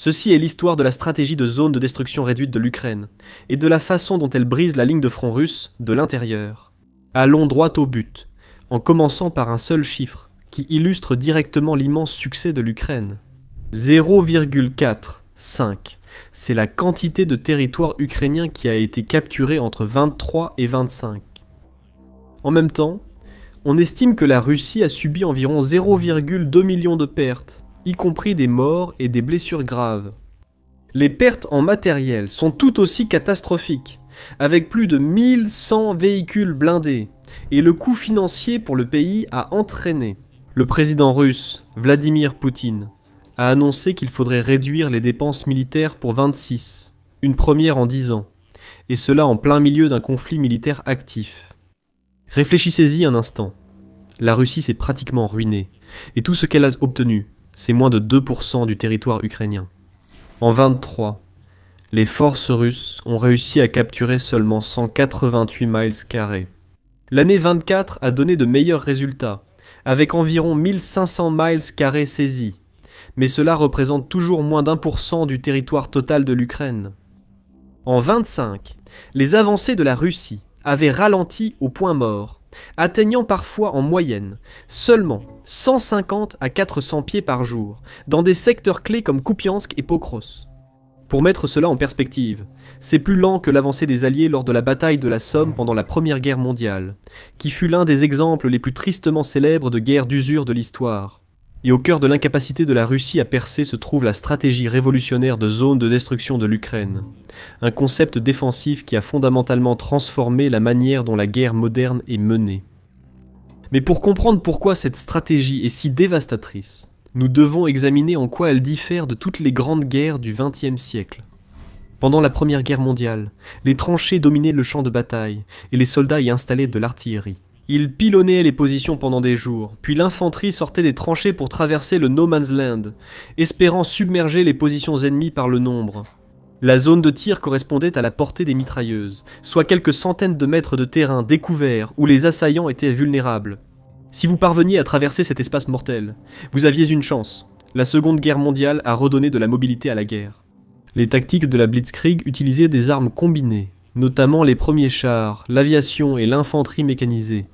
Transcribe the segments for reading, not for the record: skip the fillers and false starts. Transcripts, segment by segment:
Ceci est l'histoire de la stratégie de zone de destruction réduite de l'Ukraine, et de la façon dont elle brise la ligne de front russe de l'intérieur. Allons droit au but, en commençant par un seul chiffre, qui illustre directement l'immense succès de l'Ukraine. 0,45. C'est la quantité de territoire ukrainien qui a été capturé entre 23 et 25. En même temps, on estime que la Russie a subi environ 0,2 millions de pertes, y compris des morts et des blessures graves. Les pertes en matériel sont tout aussi catastrophiques, avec plus de 1100 véhicules blindés, et le coût financier pour le pays a entraîné. Le président russe, Vladimir Poutine, a annoncé qu'il faudrait réduire les dépenses militaires pour 26, une première en 10 ans, et cela en plein milieu d'un conflit militaire actif. Réfléchissez-y un instant. La Russie s'est pratiquement ruinée, et tout ce qu'elle a obtenu, c'est moins de 2% du territoire ukrainien. En 23, les forces russes ont réussi à capturer seulement 188 miles carrés. L'année 24 a donné de meilleurs résultats, avec environ 1500 miles carrés saisis, mais cela représente toujours moins d'1% du territoire total de l'Ukraine. En 25, les avancées de la Russie avaient ralenti au point mort, atteignant parfois en moyenne seulement 150 à 400 pieds par jour, dans des secteurs clés comme Kupiansk et Pokros. Pour mettre cela en perspective, c'est plus lent que l'avancée des Alliés lors de la bataille de la Somme pendant la Première Guerre mondiale, qui fut l'un des exemples les plus tristement célèbres de guerre d'usure de l'histoire. Et au cœur de l'incapacité de la Russie à percer se trouve la stratégie révolutionnaire de zone de destruction de l'Ukraine, un concept défensif qui a fondamentalement transformé la manière dont la guerre moderne est menée. Mais pour comprendre pourquoi cette stratégie est si dévastatrice, nous devons examiner en quoi elle diffère de toutes les grandes guerres du XXe siècle. Pendant la Première Guerre mondiale, les tranchées dominaient le champ de bataille et les soldats y installaient de l'artillerie. Ils pilonnaient les positions pendant des jours, puis l'infanterie sortait des tranchées pour traverser le No Man's Land, espérant submerger les positions ennemies par le nombre. La zone de tir correspondait à la portée des mitrailleuses, soit quelques centaines de mètres de terrain découvert où les assaillants étaient vulnérables. Si vous parveniez à traverser cet espace mortel, vous aviez une chance. La Seconde Guerre mondiale a redonné de la mobilité à la guerre. Les tactiques de la Blitzkrieg utilisaient des armes combinées, notamment les premiers chars, l'aviation et l'infanterie mécanisée,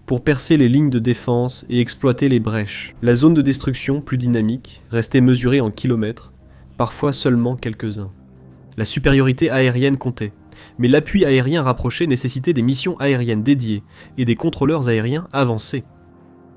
pour percer les lignes de défense et exploiter les brèches. La zone de destruction, plus dynamique, restait mesurée en kilomètres, parfois seulement quelques-uns. La supériorité aérienne comptait, mais l'appui aérien rapproché nécessitait des missions aériennes dédiées et des contrôleurs aériens avancés.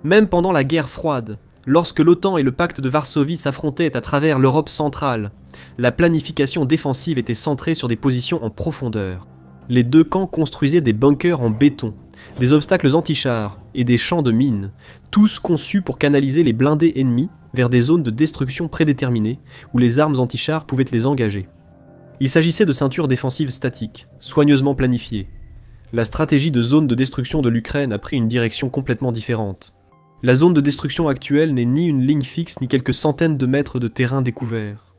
Même pendant la guerre froide, lorsque l'OTAN et le pacte de Varsovie s'affrontaient à travers l'Europe centrale, la planification défensive était centrée sur des positions en profondeur. Les deux camps construisaient des bunkers en béton, des obstacles anti-chars et des champs de mines, tous conçus pour canaliser les blindés ennemis vers des zones de destruction prédéterminées où les armes anti-chars pouvaient les engager. Il s'agissait de ceintures défensives statiques, soigneusement planifiées. La stratégie de zone de destruction de l'Ukraine a pris une direction complètement différente. La zone de destruction actuelle n'est ni une ligne fixe ni quelques centaines de mètres de terrain découvert.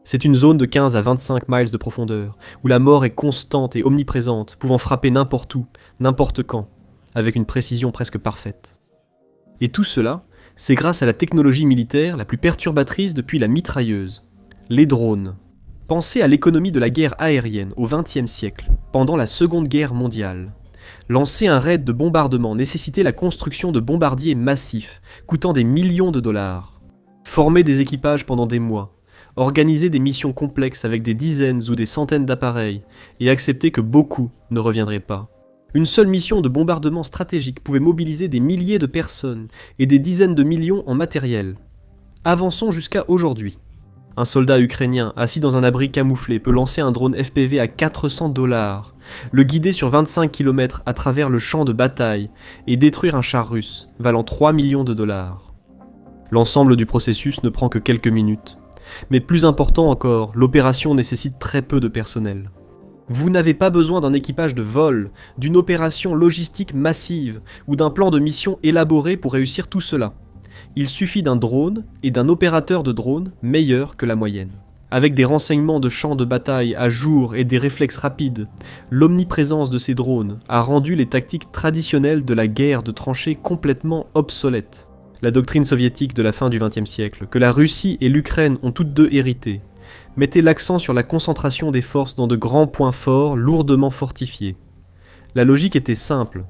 C'est une zone de 15 à 25 miles de profondeur, où la mort est constante et omniprésente, pouvant frapper n'importe où, n'importe quand, avec une précision presque parfaite. Et tout cela, c'est grâce à la technologie militaire la plus perturbatrice depuis la mitrailleuse, les drones. Pensez à l'économie de la guerre aérienne au XXe siècle, pendant la Seconde Guerre mondiale. Lancer un raid de bombardement nécessitait la construction de bombardiers massifs, coûtant des millions de dollars. Former des équipages pendant des mois, organiser des missions complexes avec des dizaines ou des centaines d'appareils, et accepter que beaucoup ne reviendraient pas. Une seule mission de bombardement stratégique pouvait mobiliser des milliers de personnes et des dizaines de millions en matériel. Avançons jusqu'à aujourd'hui. Un soldat ukrainien assis dans un abri camouflé peut lancer un drone FPV à 400 $, le guider sur 25 km à travers le champ de bataille et détruire un char russe valant 3 millions de dollars. L'ensemble du processus ne prend que quelques minutes. Mais plus important encore, l'opération nécessite très peu de personnel. Vous n'avez pas besoin d'un équipage de vol, d'une opération logistique massive ou d'un plan de mission élaboré pour réussir tout cela. Il suffit d'un drone et d'un opérateur de drone meilleur que la moyenne. Avec des renseignements de champs de bataille à jour et des réflexes rapides, l'omniprésence de ces drones a rendu les tactiques traditionnelles de la guerre de tranchées complètement obsolètes. La doctrine soviétique de la fin du XXe siècle, que la Russie et l'Ukraine ont toutes deux hérité, mettait l'accent sur la concentration des forces dans de grands points forts lourdement fortifiés. La logique était simple.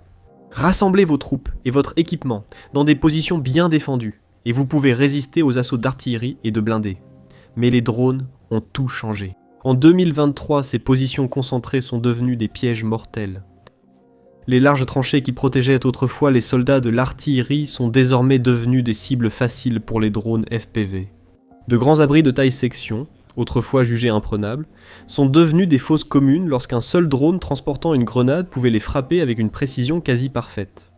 Rassemblez vos troupes et votre équipement dans des positions bien défendues, et vous pouvez résister aux assauts d'artillerie et de blindés. Mais les drones ont tout changé. En 2023, ces positions concentrées sont devenues des pièges mortels. Les larges tranchées qui protégeaient autrefois les soldats de l'artillerie sont désormais devenues des cibles faciles pour les drones FPV. De grands abris de taille section, autrefois jugés imprenables, sont devenus des fosses communes lorsqu'un seul drone transportant une grenade pouvait les frapper avec une précision quasi parfaite.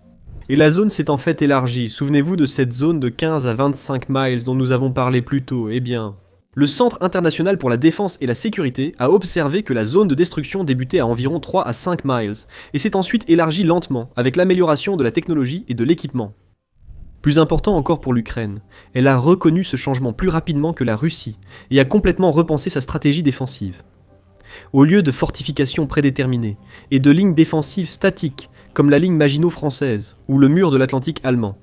Et la zone s'est en fait élargie. Souvenez-vous de cette zone de 15 à 25 miles dont nous avons parlé plus tôt. Eh bien, le Centre international pour la défense et la sécurité a observé que la zone de destruction débutait à environ 3 à 5 miles et s'est ensuite élargie lentement avec l'amélioration de la technologie et de l'équipement. Plus important encore pour l'Ukraine, elle a reconnu ce changement plus rapidement que la Russie et a complètement repensé sa stratégie défensive. Au lieu de fortifications prédéterminées et de lignes défensives statiques comme la ligne Maginot française ou le mur de l'Atlantique allemand,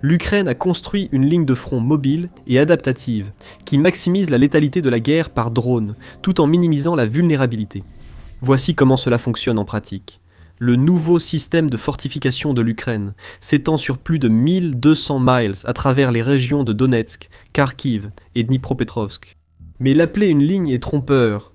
l'Ukraine a construit une ligne de front mobile et adaptative qui maximise la létalité de la guerre par drone tout en minimisant la vulnérabilité. Voici comment cela fonctionne en pratique. Le nouveau système de fortification de l'Ukraine s'étend sur plus de 1200 miles à travers les régions de Donetsk, Kharkiv et Dnipropetrovsk. Mais l'appeler une ligne est trompeur.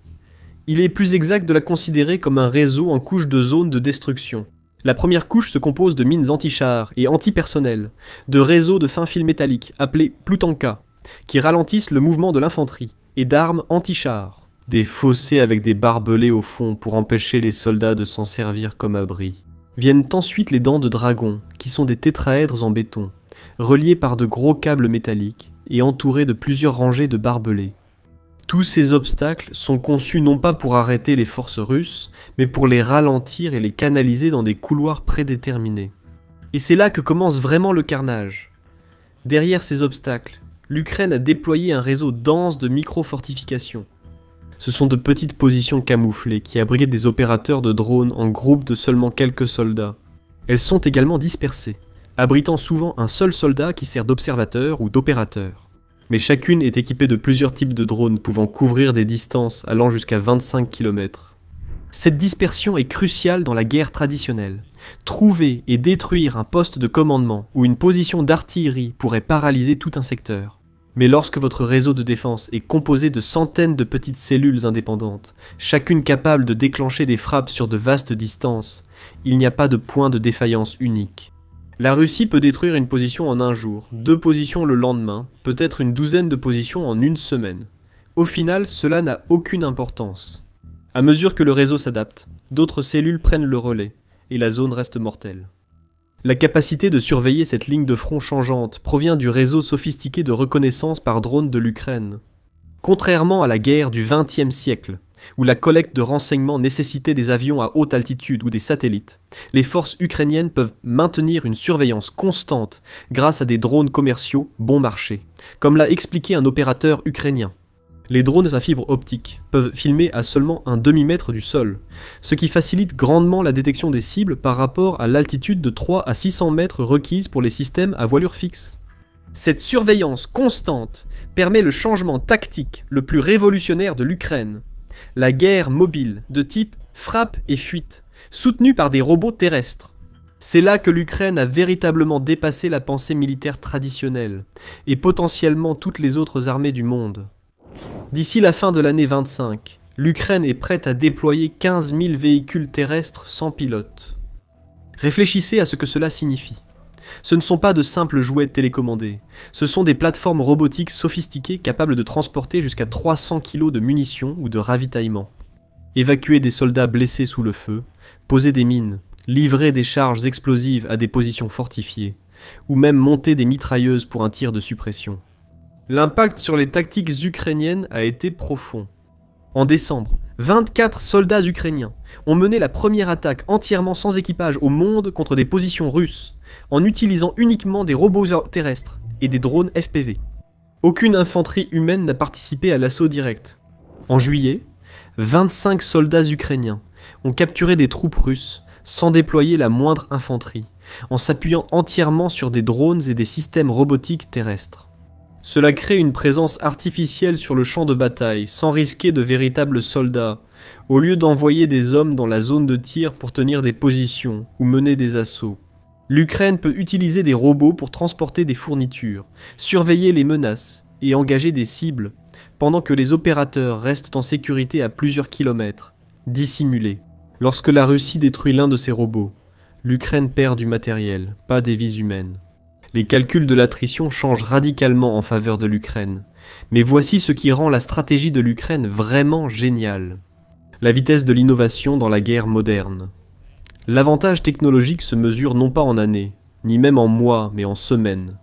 Il est plus exact de la considérer comme un réseau en couches de zones de destruction. La première couche se compose de mines anti-chars et anti-personnel, de réseaux de fins fils métalliques appelés Plutanka, qui ralentissent le mouvement de l'infanterie, et d'armes anti-chars. Des fossés avec des barbelés au fond pour empêcher les soldats de s'en servir comme abri. Viennent ensuite les dents de dragon, qui sont des tétraèdres en béton, reliés par de gros câbles métalliques et entourés de plusieurs rangées de barbelés. Tous ces obstacles sont conçus non pas pour arrêter les forces russes, mais pour les ralentir et les canaliser dans des couloirs prédéterminés. Et c'est là que commence vraiment le carnage. Derrière ces obstacles, l'Ukraine a déployé un réseau dense de micro-fortifications. Ce sont de petites positions camouflées qui abritent des opérateurs de drones en groupe de seulement quelques soldats. Elles sont également dispersées, abritant souvent un seul soldat qui sert d'observateur ou d'opérateur. Mais chacune est équipée de plusieurs types de drones pouvant couvrir des distances allant jusqu'à 25 km. Cette dispersion est cruciale dans la guerre traditionnelle. Trouver et détruire un poste de commandement ou une position d'artillerie pourrait paralyser tout un secteur. Mais lorsque votre réseau de défense est composé de centaines de petites cellules indépendantes, chacune capable de déclencher des frappes sur de vastes distances, il n'y a pas de point de défaillance unique. La Russie peut détruire une position en un jour, 2 positions le lendemain, peut-être une douzaine de positions en une semaine. Au final, cela n'a aucune importance. À mesure que le réseau s'adapte, d'autres cellules prennent le relais, et la zone reste mortelle. La capacité de surveiller cette ligne de front changeante provient du réseau sophistiqué de reconnaissance par drone de l'Ukraine. Contrairement à la guerre du XXe siècle, où la collecte de renseignements nécessitait des avions à haute altitude ou des satellites, les forces ukrainiennes peuvent maintenir une surveillance constante grâce à des drones commerciaux bon marché, comme l'a expliqué un opérateur ukrainien. Les drones à fibre optique peuvent filmer à seulement un demi-mètre du sol, ce qui facilite grandement la détection des cibles par rapport à l'altitude de 3 à 600 mètres requise pour les systèmes à voilure fixe. Cette surveillance constante permet le changement tactique le plus révolutionnaire de l'Ukraine, la guerre mobile de type frappe et fuite, soutenue par des robots terrestres. C'est là que l'Ukraine a véritablement dépassé la pensée militaire traditionnelle, et potentiellement toutes les autres armées du monde. D'ici la fin de l'année 25, l'Ukraine est prête à déployer 15 000 véhicules terrestres sans pilote. Réfléchissez à ce que cela signifie. Ce ne sont pas de simples jouets télécommandés, ce sont des plateformes robotiques sophistiquées capables de transporter jusqu'à 300 kg de munitions ou de ravitaillement. Évacuer des soldats blessés sous le feu, poser des mines, livrer des charges explosives à des positions fortifiées, ou même monter des mitrailleuses pour un tir de suppression. L'impact sur les tactiques ukrainiennes a été profond. En décembre, 24 soldats ukrainiens ont mené la première attaque entièrement sans équipage au monde contre des positions russes, en utilisant uniquement des robots terrestres et des drones FPV. Aucune infanterie humaine n'a participé à l'assaut direct. En juillet, 25 soldats ukrainiens ont capturé des troupes russes sans déployer la moindre infanterie, en s'appuyant entièrement sur des drones et des systèmes robotiques terrestres. Cela crée une présence artificielle sur le champ de bataille, sans risquer de véritables soldats, au lieu d'envoyer des hommes dans la zone de tir pour tenir des positions ou mener des assauts. L'Ukraine peut utiliser des robots pour transporter des fournitures, surveiller les menaces et engager des cibles, pendant que les opérateurs restent en sécurité à plusieurs kilomètres, dissimulés. Lorsque la Russie détruit l'un de ses robots, l'Ukraine perd du matériel, pas des vies humaines. Les calculs de l'attrition changent radicalement en faveur de l'Ukraine. Mais voici ce qui rend la stratégie de l'Ukraine vraiment géniale. La vitesse de l'innovation dans la guerre moderne. L'avantage technologique se mesure non pas en années, ni même en mois, mais en semaines.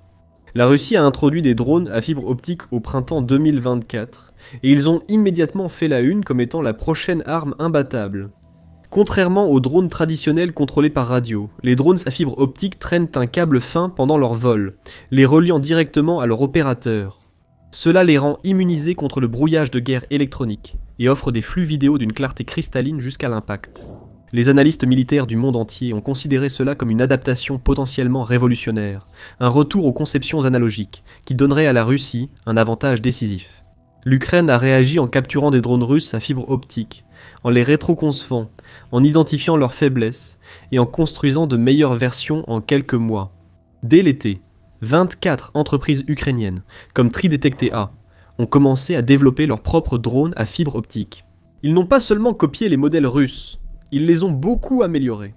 La Russie a introduit des drones à fibre optique au printemps 2024, et ils ont immédiatement fait la une comme étant la prochaine arme imbattable. Contrairement aux drones traditionnels contrôlés par radio, les drones à fibre optique traînent un câble fin pendant leur vol, les reliant directement à leur opérateur. Cela les rend immunisés contre le brouillage de guerre électronique et offre des flux vidéo d'une clarté cristalline jusqu'à l'impact. Les analystes militaires du monde entier ont considéré cela comme une adaptation potentiellement révolutionnaire, un retour aux conceptions analogiques qui donnerait à la Russie un avantage décisif. L'Ukraine a réagi en capturant des drones russes à fibre optique, en les rétroconcevant, en identifiant leurs faiblesses et en construisant de meilleures versions en quelques mois. Dès l'été, 24 entreprises ukrainiennes, comme Tridetect A, ont commencé à développer leurs propres drones à fibre optique. Ils n'ont pas seulement copié les modèles russes, ils les ont beaucoup améliorés.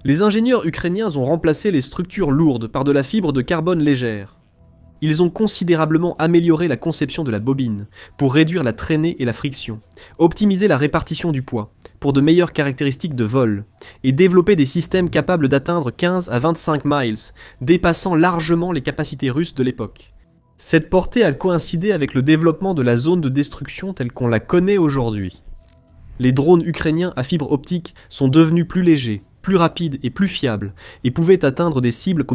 Les ingénieurs ukrainiens ont remplacé les structures lourdes par de la fibre de carbone légère. Ils ont considérablement amélioré la conception de la bobine pour réduire la traînée et la friction, optimiser la répartition du poids pour de meilleures caractéristiques de vol et développer des systèmes capables d'atteindre 15 à 25 miles, dépassant largement les capacités russes de l'époque. Cette portée a coïncidé avec le développement de la zone de destruction telle qu'on la connaît aujourd'hui. Les drones ukrainiens à fibre optique sont devenus plus légers, plus rapides et plus fiables, et pouvaient atteindre des cibles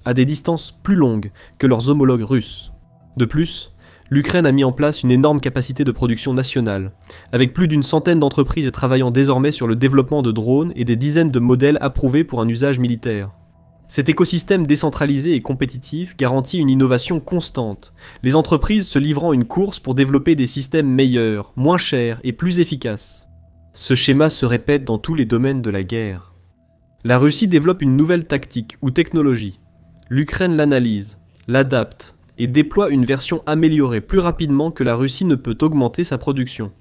à des distances plus longues que leurs homologues russes. De plus, l'Ukraine a mis en place une énorme capacité de production nationale, avec plus d'une centaine d'entreprises travaillant désormais sur le développement de drones et des dizaines de modèles approuvés pour un usage militaire. Cet écosystème décentralisé et compétitif garantit une innovation constante, les entreprises se livrant à une course pour développer des systèmes meilleurs, moins chers et plus efficaces. Ce schéma se répète dans tous les domaines de la guerre. La Russie développe une nouvelle tactique ou technologie. L'Ukraine l'analyse, l'adapte et déploie une version améliorée plus rapidement que la Russie ne peut augmenter sa production.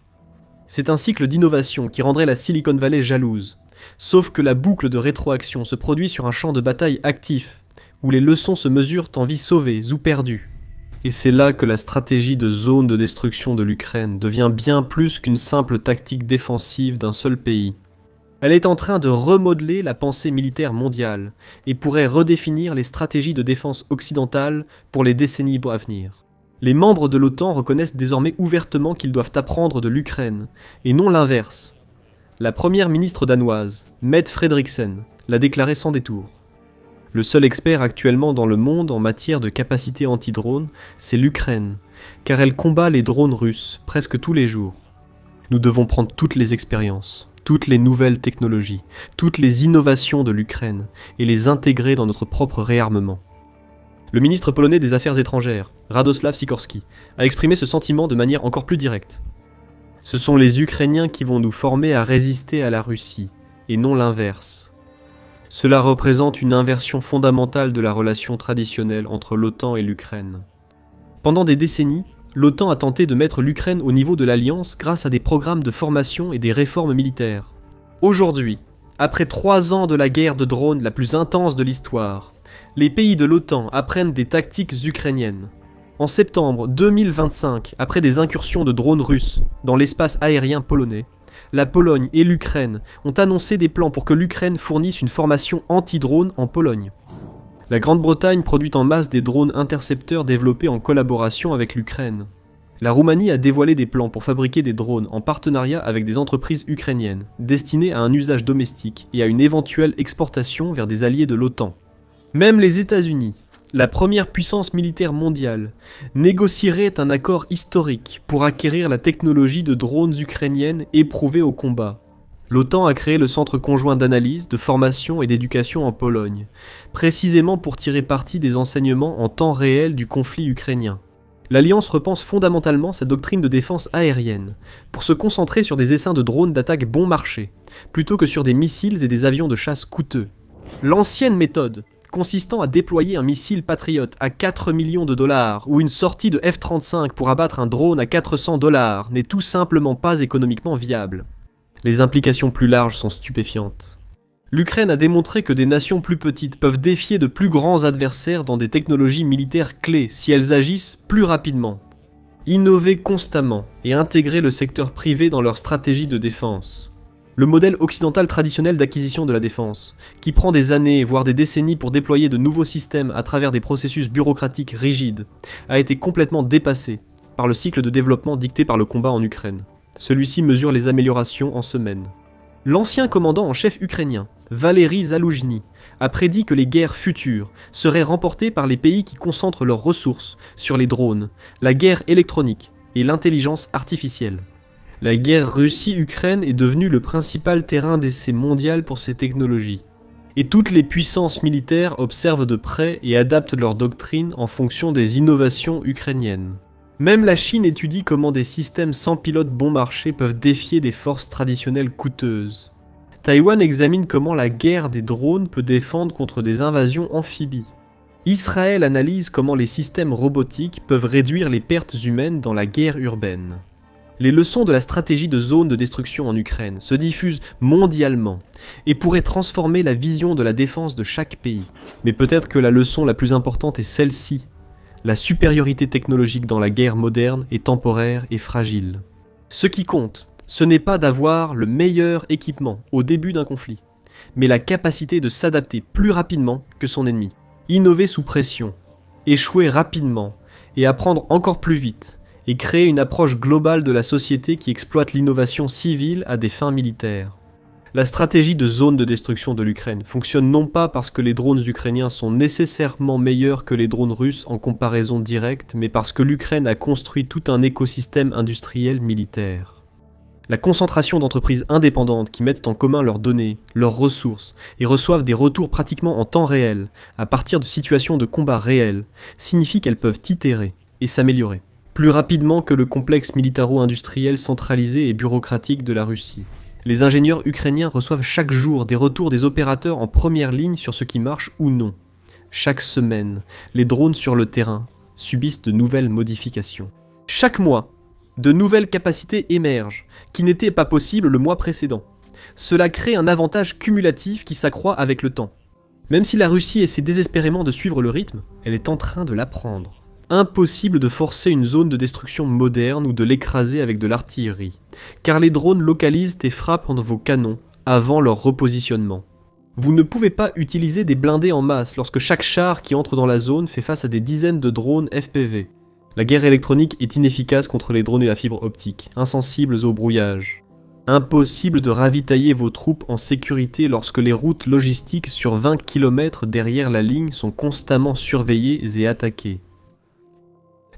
C'est un cycle d'innovation qui rendrait la Silicon Valley jalouse. Sauf que la boucle de rétroaction se produit sur un champ de bataille actif, où les leçons se mesurent en vies sauvées ou perdues. Et c'est là que la stratégie de zone de destruction de l'Ukraine devient bien plus qu'une simple tactique défensive d'un seul pays. Elle est en train de remodeler la pensée militaire mondiale, et pourrait redéfinir les stratégies de défense occidentales pour les décennies à venir. Les membres de l'OTAN reconnaissent désormais ouvertement qu'ils doivent apprendre de l'Ukraine, et non l'inverse. La première ministre danoise, Mette Frederiksen, l'a déclaré sans détour. Le seul expert actuellement dans le monde en matière de capacité anti-drone, c'est l'Ukraine, car elle combat les drones russes presque tous les jours. Nous devons prendre toutes les expériences, toutes les nouvelles technologies, toutes les innovations de l'Ukraine et les intégrer dans notre propre réarmement. Le ministre polonais des Affaires étrangères, Radosław Sikorski, a exprimé ce sentiment de manière encore plus directe. Ce sont les Ukrainiens qui vont nous former à résister à la Russie, et non l'inverse. Cela représente une inversion fondamentale de la relation traditionnelle entre l'OTAN et l'Ukraine. Pendant des décennies, l'OTAN a tenté de mettre l'Ukraine au niveau de l'Alliance grâce à des programmes de formation et des réformes militaires. Aujourd'hui, après 3 ans de la guerre de drones la plus intense de l'histoire, les pays de l'OTAN apprennent des tactiques ukrainiennes. En septembre 2025, après des incursions de drones russes dans l'espace aérien polonais, la Pologne et l'Ukraine ont annoncé des plans pour que l'Ukraine fournisse une formation anti-drone en Pologne. La Grande-Bretagne produit en masse des drones intercepteurs développés en collaboration avec l'Ukraine. La Roumanie a dévoilé des plans pour fabriquer des drones en partenariat avec des entreprises ukrainiennes, destinés à un usage domestique et à une éventuelle exportation vers des alliés de l'OTAN. Même les États-Unis, la première puissance militaire mondiale, négocierait un accord historique pour acquérir la technologie de drones ukrainiennes éprouvées au combat. L'OTAN a créé le Centre conjoint d'analyse, de formation et d'éducation en Pologne, précisément pour tirer parti des enseignements en temps réel du conflit ukrainien. L'Alliance repense fondamentalement sa doctrine de défense aérienne, pour se concentrer sur des essaims de drones d'attaque bon marché, plutôt que sur des missiles et des avions de chasse coûteux. L'ancienne méthode, consistant à déployer un missile Patriot à 4 millions de dollars ou une sortie de F-35 pour abattre un drone à 400 $, n'est tout simplement pas économiquement viable. Les implications plus larges sont stupéfiantes. L'Ukraine a démontré que des nations plus petites peuvent défier de plus grands adversaires dans des technologies militaires clés si elles agissent plus rapidement. Innover constamment et intégrer le secteur privé dans leur stratégie de défense. Le modèle occidental traditionnel d'acquisition de la défense, qui prend des années, voire des décennies pour déployer de nouveaux systèmes à travers des processus bureaucratiques rigides, a été complètement dépassé par le cycle de développement dicté par le combat en Ukraine. Celui-ci mesure les améliorations en semaines. L'ancien commandant en chef ukrainien, Valery Zaloujny, a prédit que les guerres futures seraient remportées par les pays qui concentrent leurs ressources sur les drones, la guerre électronique et l'intelligence artificielle. La guerre Russie-Ukraine est devenue le principal terrain d'essai mondial pour ces technologies. Et toutes les puissances militaires observent de près et adaptent leur doctrine en fonction des innovations ukrainiennes. Même la Chine étudie comment des systèmes sans pilote bon marché peuvent défier des forces traditionnelles coûteuses. Taïwan examine comment la guerre des drones peut défendre contre des invasions amphibies. Israël analyse comment les systèmes robotiques peuvent réduire les pertes humaines dans la guerre urbaine. Les leçons de la stratégie de zone de destruction en Ukraine se diffusent mondialement et pourraient transformer la vision de la défense de chaque pays. Mais peut-être que la leçon la plus importante est celle-ci. La supériorité technologique dans la guerre moderne est temporaire et fragile. Ce qui compte, ce n'est pas d'avoir le meilleur équipement au début d'un conflit, mais la capacité de s'adapter plus rapidement que son ennemi. Innover sous pression, échouer rapidement et apprendre encore plus vite, et créer une approche globale de la société qui exploite l'innovation civile à des fins militaires. La stratégie de zone de destruction de l'Ukraine fonctionne non pas parce que les drones ukrainiens sont nécessairement meilleurs que les drones russes en comparaison directe, mais parce que l'Ukraine a construit tout un écosystème industriel militaire. La concentration d'entreprises indépendantes qui mettent en commun leurs données, leurs ressources, et reçoivent des retours pratiquement en temps réel, à partir de situations de combat réelles, signifie qu'elles peuvent itérer et s'améliorer, plus rapidement que le complexe militaro-industriel centralisé et bureaucratique de la Russie. Les ingénieurs ukrainiens reçoivent chaque jour des retours des opérateurs en première ligne sur ce qui marche ou non. Chaque semaine, les drones sur le terrain subissent de nouvelles modifications. Chaque mois, de nouvelles capacités émergent, qui n'étaient pas possibles le mois précédent. Cela crée un avantage cumulatif qui s'accroît avec le temps. Même si la Russie essaie désespérément de suivre le rythme, elle est en train de l'apprendre. Impossible de forcer une zone de destruction moderne ou de l'écraser avec de l'artillerie, car les drones localisent et frappent dans vos canons avant leur repositionnement. Vous ne pouvez pas utiliser des blindés en masse lorsque chaque char qui entre dans la zone fait face à des dizaines de drones FPV. La guerre électronique est inefficace contre les drones et la fibre optique, insensibles au brouillage. Impossible de ravitailler vos troupes en sécurité lorsque les routes logistiques sur 20 km derrière la ligne sont constamment surveillées et attaquées.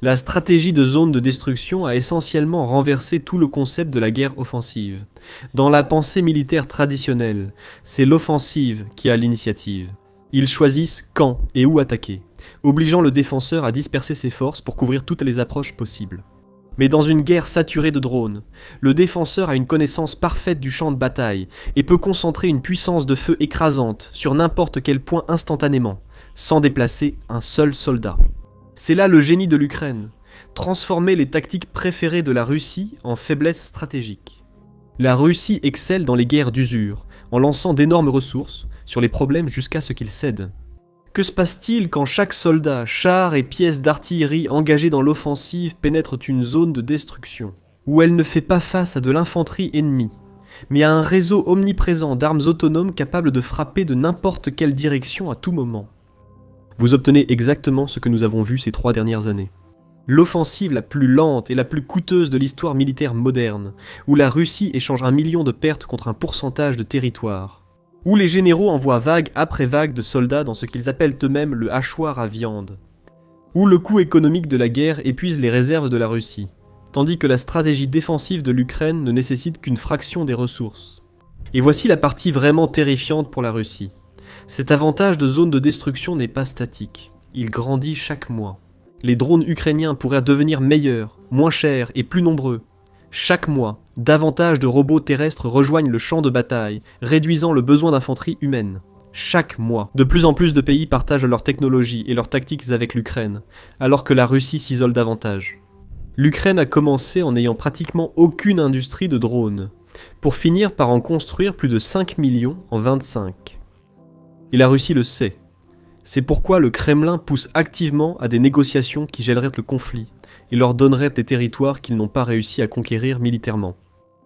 La stratégie de zone de destruction a essentiellement renversé tout le concept de la guerre offensive. Dans la pensée militaire traditionnelle, c'est l'offensive qui a l'initiative. Ils choisissent quand et où attaquer, obligeant le défenseur à disperser ses forces pour couvrir toutes les approches possibles. Mais dans une guerre saturée de drones, le défenseur a une connaissance parfaite du champ de bataille et peut concentrer une puissance de feu écrasante sur n'importe quel point instantanément, sans déplacer un seul soldat. C'est là le génie de l'Ukraine, transformer les tactiques préférées de la Russie en faiblesses stratégiques. La Russie excelle dans les guerres d'usure, en lançant d'énormes ressources sur les problèmes jusqu'à ce qu'ils cèdent. Que se passe-t-il quand chaque soldat, char et pièces d'artillerie engagées dans l'offensive pénètrent une zone de destruction, où elle ne fait pas face à de l'infanterie ennemie, mais à un réseau omniprésent d'armes autonomes capables de frapper de n'importe quelle direction à tout moment? Vous obtenez exactement ce que nous avons vu ces 3 dernières années. L'offensive la plus lente et la plus coûteuse de l'histoire militaire moderne, où la Russie échange 1 million de pertes contre un pourcentage de territoire, où les généraux envoient vague après vague de soldats dans ce qu'ils appellent eux-mêmes le hachoir à viande, où le coût économique de la guerre épuise les réserves de la Russie, tandis que la stratégie défensive de l'Ukraine ne nécessite qu'une fraction des ressources. Et voici la partie vraiment terrifiante pour la Russie. Cet avantage de zone de destruction n'est pas statique, il grandit chaque mois. Les drones ukrainiens pourraient devenir meilleurs, moins chers et plus nombreux. Chaque mois, davantage de robots terrestres rejoignent le champ de bataille, réduisant le besoin d'infanterie humaine. Chaque mois, de plus en plus de pays partagent leurs technologies et leurs tactiques avec l'Ukraine, alors que la Russie s'isole davantage. L'Ukraine a commencé en n'ayant pratiquement aucune industrie de drones, pour finir par en construire plus de 5 millions en 25. Et la Russie le sait. C'est pourquoi le Kremlin pousse activement à des négociations qui gèleraient le conflit et leur donneraient des territoires qu'ils n'ont pas réussi à conquérir militairement.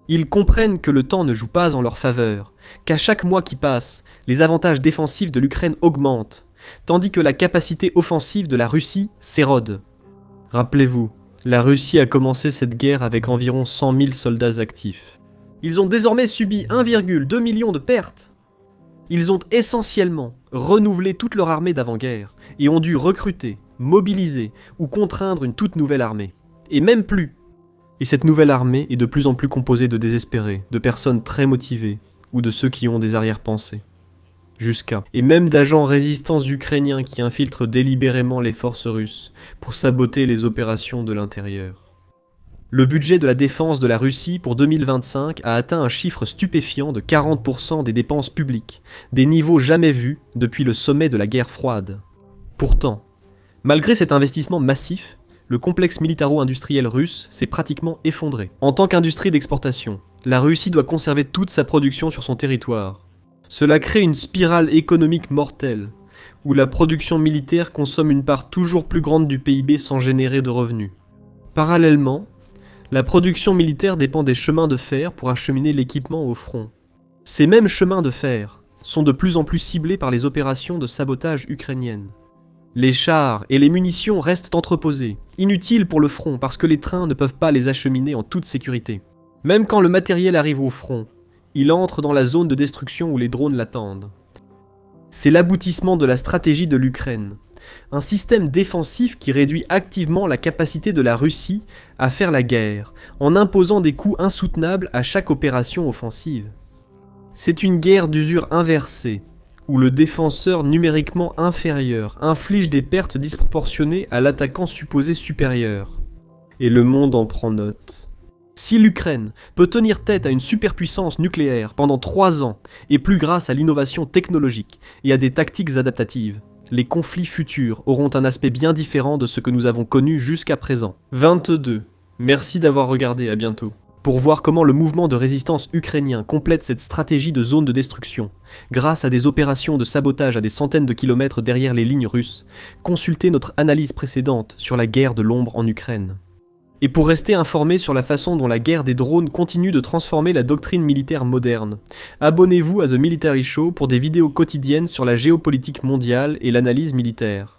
Ils comprennent que le temps ne joue pas en leur faveur, qu'à chaque mois qui passe, les avantages défensifs de l'Ukraine augmentent, tandis que la capacité offensive de la Russie s'érode. Rappelez-vous, la Russie a commencé cette guerre avec environ 100 000 soldats actifs. Ils ont désormais subi 1,2 million de pertes. Ils ont essentiellement renouvelé toute leur armée d'avant-guerre et ont dû recruter, mobiliser ou contraindre une toute nouvelle armée. Et même plus. Et cette nouvelle armée est de plus en plus composée de désespérés, de personnes très motivées ou de ceux qui ont des arrière-pensées. Et même d'agents résistants ukrainiens qui infiltrent délibérément les forces russes pour saboter les opérations de l'intérieur. Le budget de la défense de la Russie pour 2025 a atteint un chiffre stupéfiant de 40% des dépenses publiques, des niveaux jamais vus depuis le sommet de la guerre froide. Pourtant, malgré cet investissement massif, le complexe militaro-industriel russe s'est pratiquement effondré. En tant qu'industrie d'exportation, la Russie doit conserver toute sa production sur son territoire. Cela crée une spirale économique mortelle, où la production militaire consomme une part toujours plus grande du PIB sans générer de revenus. Parallèlement, la production militaire dépend des chemins de fer pour acheminer l'équipement au front. Ces mêmes chemins de fer sont de plus en plus ciblés par les opérations de sabotage ukrainiennes. Les chars et les munitions restent entreposés, inutiles pour le front parce que les trains ne peuvent pas les acheminer en toute sécurité. Même quand le matériel arrive au front, il entre dans la zone de destruction où les drones l'attendent. C'est l'aboutissement de la stratégie de l'Ukraine. Un système défensif qui réduit activement la capacité de la Russie à faire la guerre, en imposant des coûts insoutenables à chaque opération offensive. C'est une guerre d'usure inversée, où le défenseur numériquement inférieur inflige des pertes disproportionnées à l'attaquant supposé supérieur. Et le monde en prend note. Si l'Ukraine peut tenir tête à une superpuissance nucléaire pendant 3 ans, et plus grâce à l'innovation technologique et à des tactiques adaptatives, les conflits futurs auront un aspect bien différent de ce que nous avons connu jusqu'à présent. 22. Merci d'avoir regardé, à bientôt. Pour voir comment le mouvement de résistance ukrainien complète cette stratégie de zone de destruction, grâce à des opérations de sabotage à des centaines de kilomètres derrière les lignes russes, consultez notre analyse précédente sur la guerre de l'ombre en Ukraine. Et pour rester informé sur la façon dont la guerre des drones continue de transformer la doctrine militaire moderne, abonnez-vous à The Military Show pour des vidéos quotidiennes sur la géopolitique mondiale et l'analyse militaire.